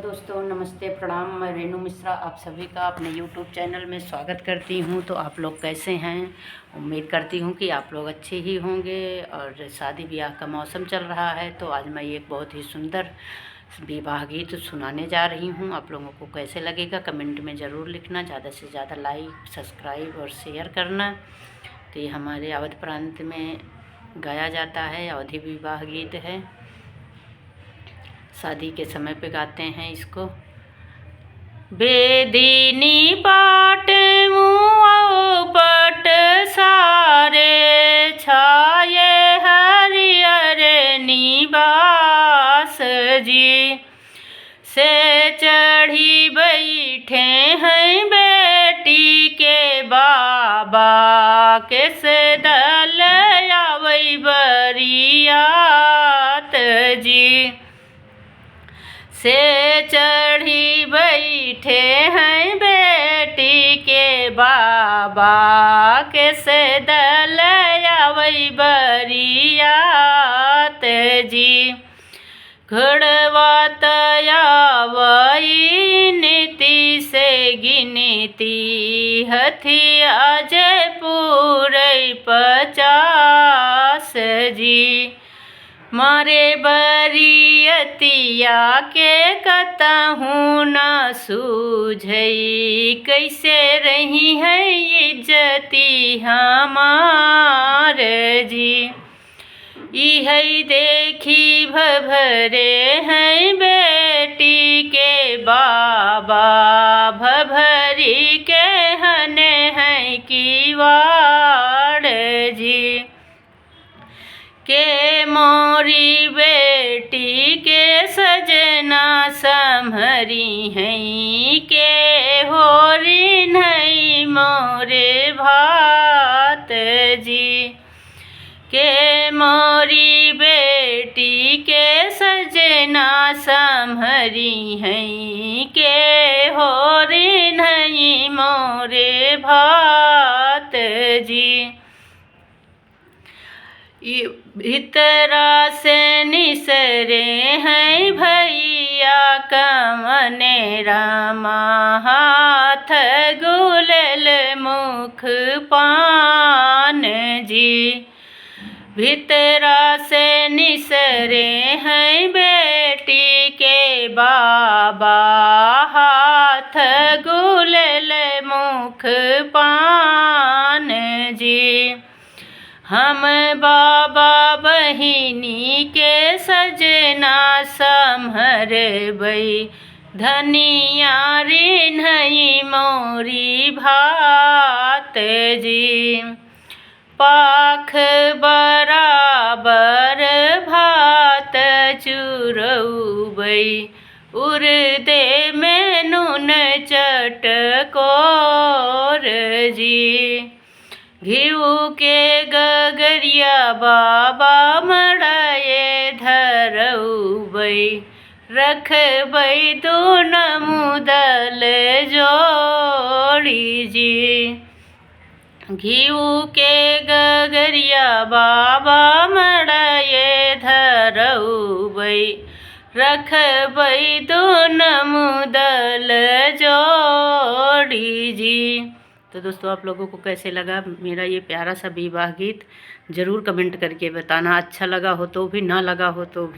दोस्तों नमस्ते प्रणाम। मैं रेणु मिश्रा आप सभी का अपने YouTube चैनल में स्वागत करती हूं। तो आप लोग कैसे हैं? उम्मीद करती हूं कि आप लोग अच्छे ही होंगे। और शादी ब्याह का मौसम चल रहा है तो आज मैं एक बहुत ही सुंदर विवाह गीत सुनाने जा रही हूं। आप लोगों को कैसे लगेगा कमेंट में ज़रूर लिखना। ज़्यादा से ज़्यादा लाइक सब्सक्राइब और शेयर करना। तो ये हमारे अवध प्रांत में गाया जाता है, अवधी विवाह गीत है। शादी के समय पे गाते हैं इसको। बेदीनी पाट मुआओ पट सारे छाये हरियर निवास जी से चढ़ी बैठे हैं बेटी के बाबा के से दल आवै बरियात जी से चढ़ी बैठे हैं बेटी के बाबा के से दल आवै बरियात जी घड़वा तयावई नीति से गिनती हथिया जयपुर 50 जी मारे बरियतिया के कतहूँ न सूझई कैसे रही है इज्जती हमार जी। इहै देखी भभरे हैं बेटी के बाबा भभरी के हने हैं किवाड़ जी के मोरी बेटी के सजना संभरी हैं के होरी नहीं मोरे भात जी के मोरी बेटी के सजना संभरी हैं के होरी नहीं मोरे भात जी। भीतरा से निसरे हैं भैया कमने रामा हाथ गुलल मुख पान जी भीतरा से निसरे हैं बेटी के बाबा हाथ गुलल मुख पान जी हम बाबा बहिनी के सजना संभरबै धनिया रे नहीं मोरी भात जी पाख बराबर भात चुरौबै उर्दे में नून चटकोर जी घिउ के गगरिया बाबा मड़ाए धरौबै रखबै दून मुदल जोड़ी जी घिउ के गगरिया बाबा मड़ाए धरौबै रखबै दून मुदल जोड़ी जी। तो दोस्तों आप लोगों को कैसे लगा मेरा ये प्यारा सा विवाह गीत ज़रूर कमेंट करके बताना। अच्छा लगा हो तो भी, ना लगा हो तो भी।